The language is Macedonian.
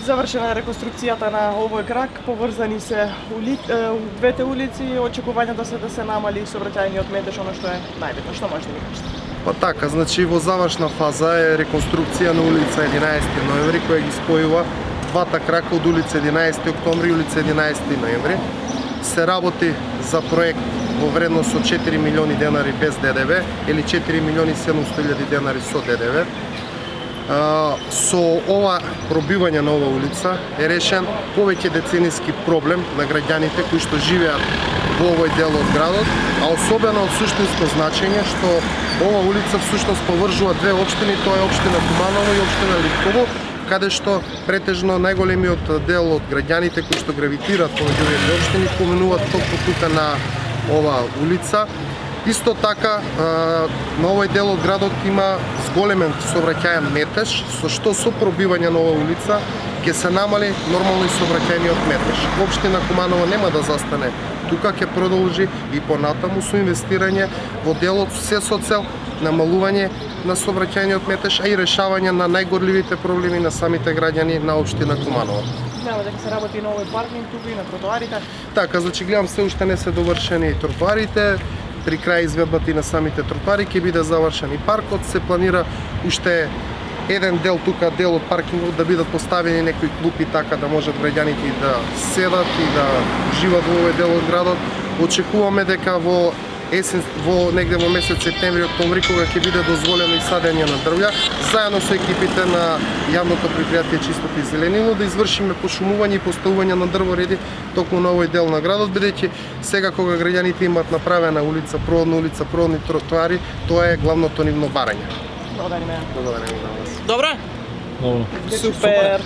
Завршена е реконструкцијата на овој крак, поврзани се двете улици, очекувањето се да се намали сообраќајниот метеж, она што е најбитно. Што можете да ми кажете? Па така, значи во завршна фаза е реконструкција на улица 11 ноември, која ги спојува двата крака од улица 11 октомври и улица 11 ноември. Се работи за проект во вредност од 4 милиони денари без ДДВ или 4 милиони 700.000 денари со ДДВ. Со ова пробивање на ова улица е решен повеќе децениски проблем на граѓаните кои што живеат во овој дел од градот, а особено од суштинско значење што ова улица всушност поврзува две општини, тоа е општина Куманово и општина Литково, каде што претежно најголемиот дел од граѓаните кои што гравитираат помеѓу овие две општини поминуваат токму тука на ова улица. Исто така, на овој дел од градот има зголемен сообраќајен метеж, со што со пробивање на оваа улица ќе се намали нормално и сообраќајниот метеж. Општина Куманово нема да застане тука, ќе продолжи и понатаму со инвестирање во делот се со цел намалување на сообраќајниот метеж, а и решавање на најгорливите проблеми на самите граѓани на општина Куманово. Знаеме дека се работи на овој паркинг тука и на тротоарите. Така, значи гледам се уште не се довршени тротоарите. При крај изведбата и на самите тротоари ќе биде завршен и паркот. Се планира уште еден дел тука, дел од паркингот да бидат поставени некои клупи така да можат граѓаните и да седат и да живеат во овој дел од градот. Очекуваме дека во есен, негде во месец септември, октомври, кога ќе биде дозволено и садење на дрвја, заедно со екипите на јавното предпријатие Чистота и зеленило да извршиме пошумување и поставување на дрвореди токму на овој дел на градот, бидејќи сега кога граѓаните имаат направена улица, проводни тротоари, тоа е главното нивно барање. Благодариме. Благодарам на вас. Добро? Добро. Супер.